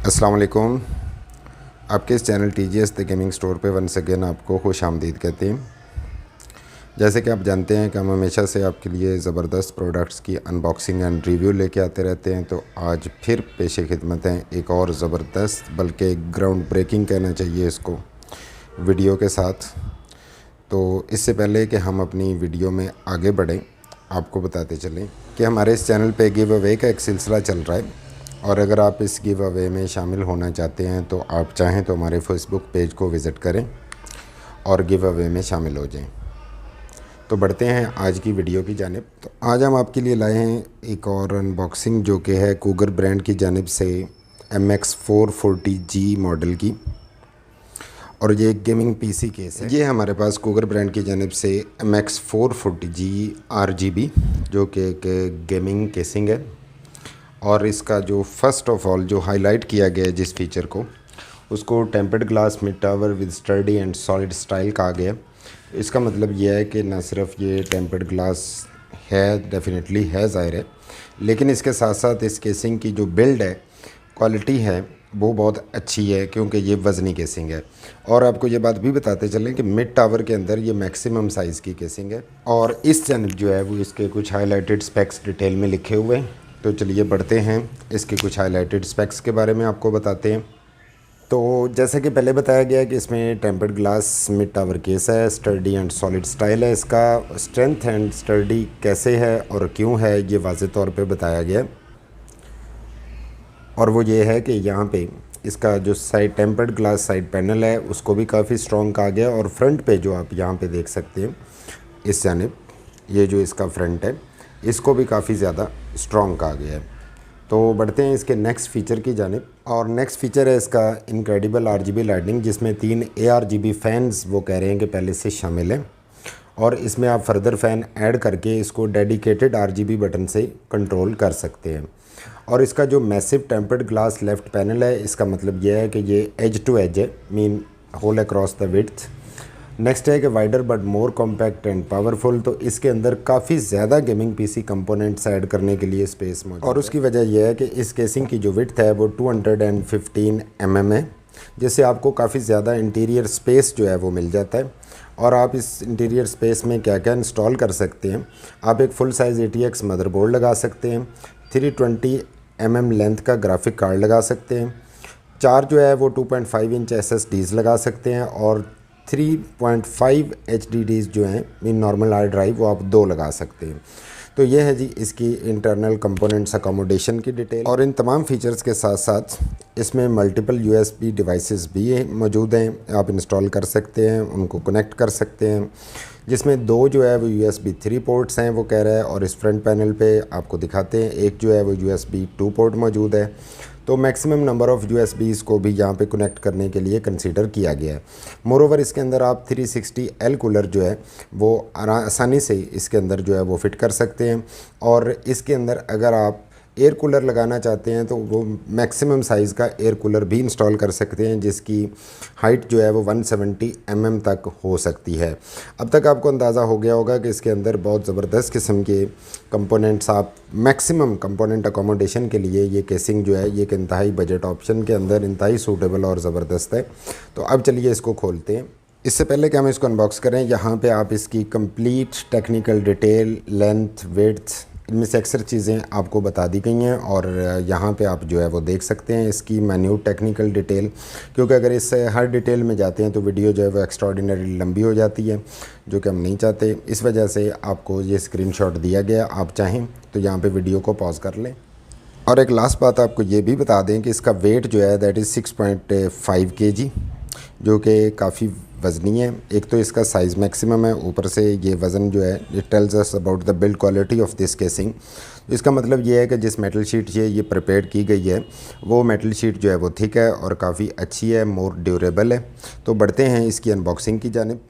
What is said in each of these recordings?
अस्सलाम वालेकुम। आपके इस channel TGS the gaming store पे वंस अगेन आपको खुश आमदीद कहते हैं। जैसे कि आप जानते हैं कि हम हमेशा से आपके लिए ज़बरदस्त प्रोडक्ट्स की अनबॉक्सिंग एंड रिव्यू लेके आते रहते हैं, तो आज फिर पेश खिदमत हैं एक और ज़बरदस्त, बल्कि ग्राउंड ब्रेकिंग कहना चाहिए इसको, वीडियो के साथ। तो इससे पहले कि हम अपनी वीडियो में आगे बढ़ें, आपको बताते चलें कि हमारे इस चैनल पे गिव अवे का एक सिलसिला चल रहा है, और अगर आप इस गिव अवे में शामिल होना चाहते हैं तो आप चाहें तो हमारे फेसबुक पेज को विज़िट करें और गिव अवे में शामिल हो जाएं। तो बढ़ते हैं आज की वीडियो की जानिब। तो आज हम आपके लिए लाए हैं एक और अनबॉक्सिंग, जो कि है कूगर ब्रांड की जानिब से MX440G मॉडल की, और ये एक गेमिंग पीसी केस है। ये हमारे पास कूगर ब्रांड की जानिब से MX440G RGB, जो कि एक गेमिंग केसिंग है। और इसका जो फ़र्स्ट ऑफ़ ऑल जो हाईलाइट किया गया है जिस फीचर को, उसको tempered glass mid tower with sturdy and solid style कहा गया है। इसका मतलब यह है कि न सिर्फ ये टेम्पर्ड ग्लास है, डेफिनेटली है, ज़ाहिर है, लेकिन इसके साथ साथ इस केसिंग की जो बिल्ड है, क्वालिटी है, वो बहुत अच्छी है, क्योंकि ये वज़नी केसिंग है। और आपको ये बात भी बताते चलें कि मिड टावर के अंदर ये मैक्सिमम साइज़ की केसिंग है। और इस जानब जो है वो इसके कुछ हाईलाइटेड स्पेक्स डिटेल में लिखे हुए हैं। तो चलिए बढ़ते हैं, इसके कुछ हाईलाइटेड स्पेक्स के बारे में आपको बताते हैं। तो जैसे कि पहले बताया गया है कि इसमें tempered glass mid tower case है, स्टर्डी एंड सॉलिड स्टाइल है। इसका स्ट्रेंथ एंड स्टर्डी कैसे है और क्यों है, ये वाज़ेह तौर पे बताया गया है। और वो ये है कि यहाँ पे इसका जो side tempered glass side panel है उसको भी काफ़ी स्ट्रॉन्ग कहा गया, और फ्रंट पे जो आप यहाँ पे देख सकते हैं इस जानिब, ये जो इसका फ्रंट है, इसको भी काफ़ी ज़्यादा स्ट्रॉन्ग कहा गया है। तो बढ़ते हैं इसके नेक्स्ट फ़ीचर की जानिब। और नेक्स्ट फ़ीचर है इसका इनक्रेडिबल RGB लाइटनिंग, जिसमें 3 ARGB फ़ैन्स वो कह रहे हैं कि पहले से शामिल हैं, और इसमें आप फर्दर फ़ैन ऐड करके इसको डेडिकेटेड RGB बटन से कंट्रोल कर सकते हैं। और इसका जो massive tempered glass left panel है, इसका मतलब यह है कि ये एज टू एज है, mean whole across the width. Next है कि wider but more compact and powerful. तो इसके अंदर काफ़ी ज़्यादा गेमिंग पीसी कंपोनेंट्स ऐड करने के लिए स्पेस मौजूद है, और उसकी वजह यह है कि इस केसिंग की जो विड्थ है वो 215 mm है, जिससे आपको काफ़ी ज़्यादा इंटीरियर स्पेस जो है वो मिल जाता है। और आप इस इंटीरियर स्पेस में क्या क्या इंस्टॉल कर सकते हैं, आप एक फुल साइज़ ATX मदरबोर्ड लगा सकते हैं, 320 mm लेंथ का ग्राफिक कार्ड लगा सकते हैं, 4 जो है वो 2.5 इंच SSDs लगा सकते हैं, और 3.5 HDDs जो हैं मीन नॉर्मल हार्ड ड्राइव, वो आप 2 लगा सकते हैं। तो ये है जी इसकी इंटरनल कंपोनेंट्स अकोमोडेशन की डिटेल। और इन तमाम फीचर्स के साथ साथ इसमें मल्टीपल USB डिवाइसेस भी मौजूद हैं, आप इंस्टॉल कर सकते हैं, उनको कनेक्ट कर सकते हैं, जिसमें 2 जो है वो USB 3 पोर्ट्स हैं वो कह रहा है, और इस फ्रंट पैनल पे आपको दिखाते हैं एक जो है वो USB 2 पोर्ट मौजूद है। तो मैक्सिमम नंबर ऑफ़ USBs को भी यहाँ पे कनेक्ट करने के लिए कंसीडर किया गया है। मोरोवर इसके अंदर आप 360L कूलर जो है वो आसानी से इसके अंदर जो है वो फिट कर सकते हैं, और इसके अंदर अगर आप एयर कूलर लगाना चाहते हैं तो वो मैक्सिमम साइज़ का एयर कूलर भी इंस्टॉल कर सकते हैं, जिसकी हाइट जो है वो 170 mm तक हो सकती है। अब तक आपको अंदाज़ा हो गया होगा कि इसके अंदर बहुत ज़बरदस्त किस्म के कंपोनेंट्स, आप मैक्सिमम कंपोनेंट अकोमोडेशन के लिए ये केसिंग जो है ये एक इंतहाई बजट ऑप्शन के अंदर इंतहाई सूटेबल और ज़बरदस्त है। तो अब चलिए इसको खोलते हैं। इससे पहले कि हम इसको अनबॉक्स करें, यहाँ पे आप इसकी complete technical detail, length, width, इनमें से अक्सर चीज़ें आपको बता दी गई हैं, और यहाँ पे आप जो है वो देख सकते हैं इसकी मैन्यूट टेक्निकल डिटेल, क्योंकि अगर इससे हर डिटेल में जाते हैं तो वीडियो जो है वो एक्स्ट्राऑर्डिनरी लंबी हो जाती है, जो कि हम नहीं चाहते। इस वजह से आपको ये स्क्रीनशॉट दिया गया, आप चाहें तो यहाँ पे वीडियो को पॉज कर लें। और एक लास्ट बात आपको ये भी बता दें कि इसका वेट जो है दैट इज़ 6.5 kg, जो कि काफ़ी वज़नी है। एक तो इसका साइज़ मैक्सिमम है, ऊपर से ये वज़न जो है it tells us about the build quality of this casing. इसका मतलब ये है कि जिस मेटल शीट से ये प्रिपेयर की गई है वो मेटल शीट जो है वो थिक है और काफ़ी अच्छी है, मोर ड्यूरेबल है। तो बढ़ते हैं इसकी अनबॉक्सिंग की जानिब।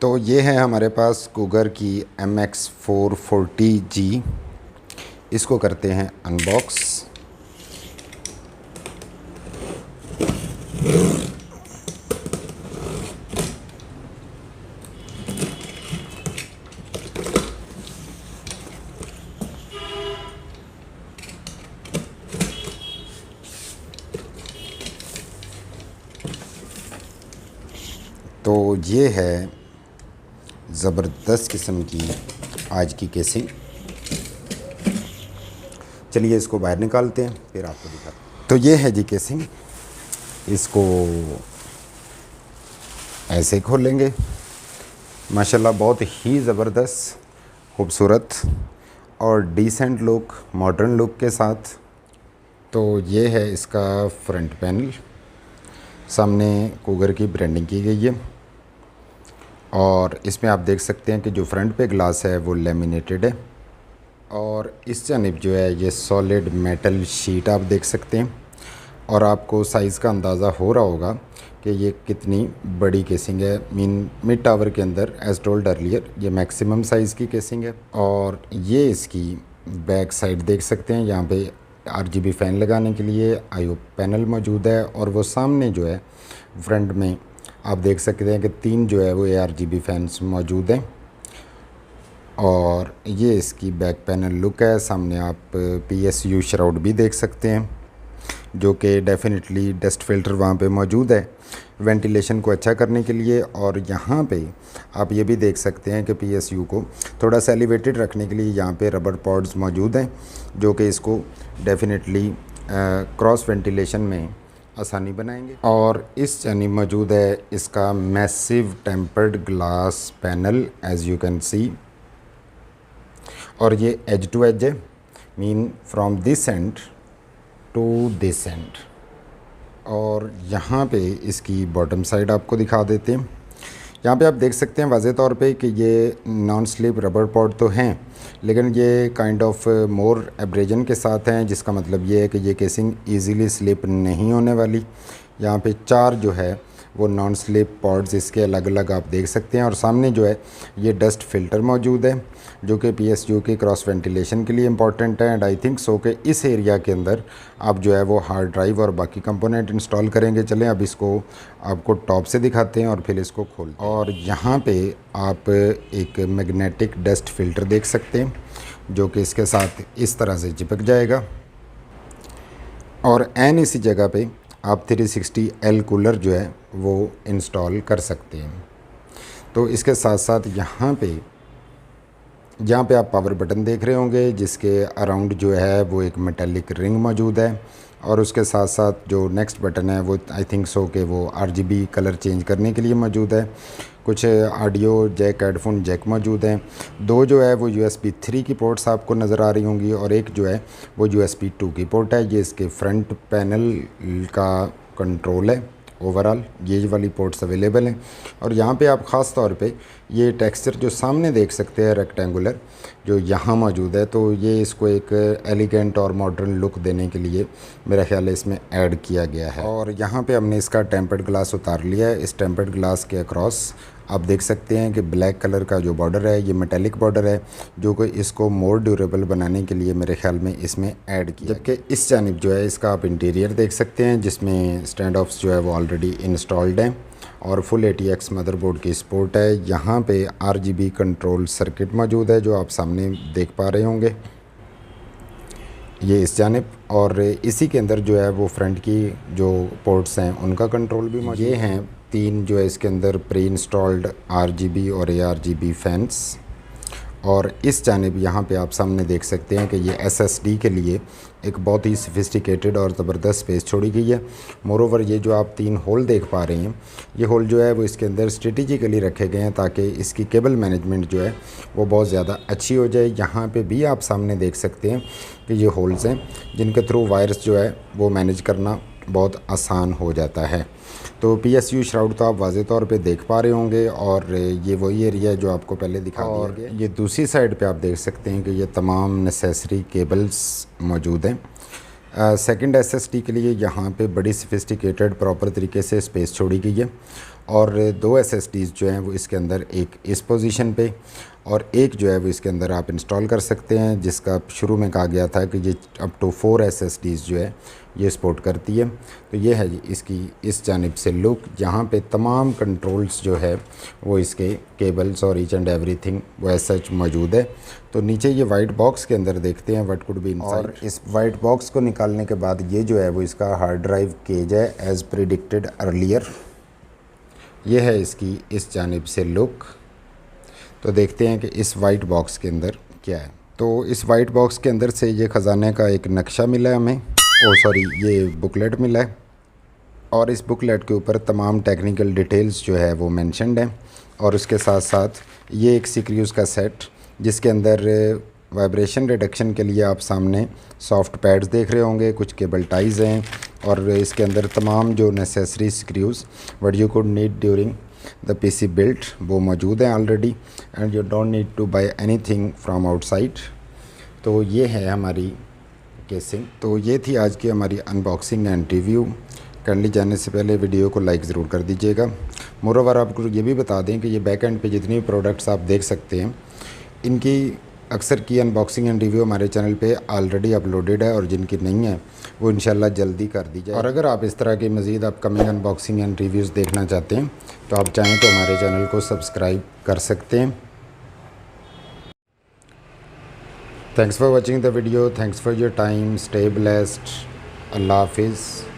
तो ये है हमारे पास कूगर की MX440G इसको करते हैं अनबॉक्स। तो ये है ज़बरदस्त किस्म की आज की केसिंग। चलिए इसको बाहर निकालते हैं, फिर आपको दिखाते हैं। तो ये है जी केसिंग। इसको ऐसे खोलेंगे, माशाल्लाह बहुत ही ज़बरदस्त, खूबसूरत और डिसेंट लुक, मॉडर्न लुक के साथ। तो ये है इसका फ्रंट पैनल, सामने कूगर की ब्रांडिंग की गई है और इसमें आप देख सकते हैं कि जो फ्रंट पे ग्लास है वो लेमिनेटेड है और इस जानिब जो है ये सॉलिड मेटल शीट आप देख सकते हैं और आपको साइज़ का अंदाज़ा हो रहा होगा कि ये कितनी बड़ी केसिंग है। मिड टावर के अंदर एज टोल्ड अर्लियर ये मैक्सिमम साइज़ की केसिंग है। और ये इसकी बैक साइड देख सकते हैं, यहाँ पे RGB फ़ैन लगाने के लिए IO पैनल मौजूद है और वो सामने जो है फ्रंट में आप देख सकते हैं कि 3 जो है वो ARGB फैंस मौजूद हैं। और ये इसकी बैक पैनल लुक है। सामने आप PSU श्राउड भी देख सकते हैं जो कि डेफिनेटली डस्ट फिल्टर वहाँ पे मौजूद है वेंटिलेशन को अच्छा करने के लिए। और यहाँ पे आप ये भी देख सकते हैं कि PSU को थोड़ा सा एलिवेटेड रखने के लिए यहाँ पे रबर पॉड्स मौजूद हैं जो कि इसको डेफिनेटली क्रॉस वेंटिलेशन में आसानी बनाएंगे। और इस यानी मौजूद है इसका massive tempered glass panel as you can see, और ये एज टू एज है, mean from this end to this end. और यहाँ पे इसकी बॉटम साइड आपको दिखा देते हैं। यहाँ पे आप देख सकते हैं वाज़े तौर पे कि ये नॉन स्लिप रबर पॉड तो हैं, लेकिन ये काइंड ऑफ मोर एब्रेजन के साथ हैं, जिसका मतलब ये है कि ये केसिंग इजीली स्लिप नहीं होने वाली। यहाँ पे 4 जो है वो नॉन स्लिप पॉड्स इसके अलग अलग आप देख सकते हैं। और सामने जो है ये डस्ट फिल्टर मौजूद है जो कि PSU की क्रॉस वेंटिलेशन के लिए इम्पॉर्टेंट है। एंड आई थिंक सो कि इस एरिया के अंदर आप जो है वो हार्ड ड्राइव और बाकी कंपोनेंट इंस्टॉल करेंगे। चलें अब इसको आपको टॉप से दिखाते हैं और फिर इसको खोल। और यहाँ पे आप एक मैग्नेटिक डस्ट फिल्टर देख सकते हैं जो कि इसके साथ इस तरह से चिपक जाएगा। और एन इसी जगह पे आप 360L कूलर जो है वो इंस्टॉल कर सकते हैं। तो इसके साथ साथ यहाँ पे आप पावर बटन देख रहे होंगे जिसके अराउंड जो है वो एक मेटालिक रिंग मौजूद है। और उसके साथ साथ जो नेक्स्ट बटन है वो आई थिंक सो कि वो RGB कलर चेंज करने के लिए मौजूद है। कुछ ऑडियो जैक, हेडफोन जैक मौजूद हैं। 2 जो है वो USB 3 की पोर्ट्स आपको नज़र आ रही होंगी और एक जो है वो USB 2 की पोर्ट है। ये इसके फ्रंट पैनल का कंट्रोल है। ओवरऑल ये वाली पोर्ट्स अवेलेबल हैं। और यहाँ पे आप ख़ास तौर पे ये टेक्सचर जो सामने देख सकते हैं रेक्टेंगुलर जो यहाँ मौजूद है, तो ये इसको एक एलिगेंट और मॉडर्न लुक देने के लिए मेरा ख्याल है इसमें ऐड किया गया है। और यहाँ पे हमने इसका टेम्पर्ड ग्लास उतार लिया है। इस टेम्पर्ड ग्लास के अक्रॉस आप देख सकते हैं कि ब्लैक कलर का जो बॉर्डर है ये मेटालिक बॉर्डर है जो कि इसको मोर ड्यूरेबल बनाने के लिए मेरे ख्याल में इसमें ऐड किया। जबकि इस जानिब जो है इसका आप इंटीरियर देख सकते हैं जिसमें स्टैंड ऑफ्स जो है वो ऑलरेडी इंस्टॉल्ड हैं और फुल ATX मदरबोर्ड की सपोर्ट है। यहाँ पे RGB कंट्रोल सर्किट मौजूद है जो आप सामने देख पा रहे होंगे, ये इस जानिब। और इसी के अंदर जो है वो फ्रंट की जो पोर्ट्स हैं उनका कंट्रोल भी मौजूद है। ये हैं 3 जो है इसके अंदर प्री इंस्टॉल्ड RGB और ARGB फैंस। और इस जानिब यहाँ पे आप सामने देख सकते हैं कि ये SSD के लिए एक बहुत ही सोफिस्टिकेटेड और ज़बरदस्त स्पेस छोड़ी गई है। मोरोवर ये जो आप 3 होल देख पा रहे हैं, ये होल जो है वो इसके अंदर स्ट्रेटेजिकली रखे गए हैं ताकि इसकी केबल मैनेजमेंट जो है वो बहुत ज़्यादा अच्छी हो जाए। यहाँ पे भी आप सामने देख सकते हैं कि ये होल्स हैं जिनके थ्रू वायर्स जो है वो मैनेज करना बहुत आसान हो जाता है। तो PSU श्राउड तो आप वाज़े तौर पे देख पा रहे होंगे और ये वही एरिया है जो आपको पहले दिखा दिया गया। ये दूसरी साइड पे आप देख सकते हैं कि ये तमाम नेसेसरी केबल्स मौजूद हैं। सेकंड SSD के लिए यहाँ पे बड़ी सोफिस्टिकेटेड प्रॉपर तरीके से स्पेस छोड़ी गई है। और 2 SSDs जो हैं वो इसके अंदर, एक इस पोजीशन पे और एक जो है वो इसके अंदर आप इंस्टॉल कर सकते हैं, जिसका शुरू में कहा गया था कि ये अप टू 4 SSDs जो है ये सपोर्ट करती है। तो ये है जी इसकी इस जानिब से लुक, जहाँ पे तमाम कंट्रोल्स जो है वो इसके केबल्स और ईच एंड एवरीथिंग वो एज सच मौजूद है। तो नीचे ये वाइट बॉक्स के अंदर देखते हैं व्हाट कुड बी इनसाइड। और इस वाइट बॉक्स को निकालने के बाद ये जो है वो इसका हार्ड ड्राइव केज है एज़ प्रिडिक्टेड अर्लियर। ये है इसकी इस जानिब से लुक। तो देखते हैं कि इस वाइट बॉक्स के अंदर क्या है। तो इस वाइट बॉक्स के अंदर से ये ख़जाने का एक नक्शा मिला है हमें, ये बुकलेट मिला है और इस बुकलेट के ऊपर तमाम टेक्निकल डिटेल्स जो है वो मेंशन्ड हैं। और उसके साथ साथ ये एक सीक्रियूज़ का सेट, जिसके अंदर वाइब्रेशन रिडक्शन के लिए आप सामने सॉफ्ट पैड्स देख रहे होंगे, कुछ केबल टाइज हैं और इसके अंदर तमाम जो necessary screws what you could need during the PC built वो मौजूद हैं already, and you don't need to buy anything from outside. तो ये है हमारी केसिंग। तो ये थी आज की हमारी अनबॉक्सिंग एंड रिव्यू। काइंडली जाने से पहले वीडियो को लाइक ज़रूर कर दीजिएगा। मोरोवर आपको ये भी बता दें कि ये बैक एंड पे जितनी प्रोडक्ट्स आप देख सकते हैं, इनकी अक्सर की अनबॉक्सिंग एंड रिव्यू हमारे चैनल पे ऑलरेडी अपलोडेड है और जिनकी नहीं है वो इंशाल्लाह जल्दी कर दी जाए। और अगर आप इस तरह के मज़ीद अपकमिंग अनबॉक्सिंग एंड रिव्यूज़ देखना चाहते हैं तो आप चाहें तो हमारे चैनल को सब्सक्राइब कर सकते हैं। Thanks for watching the video, thanks for your time, stay blessed, Allah हाफिज़।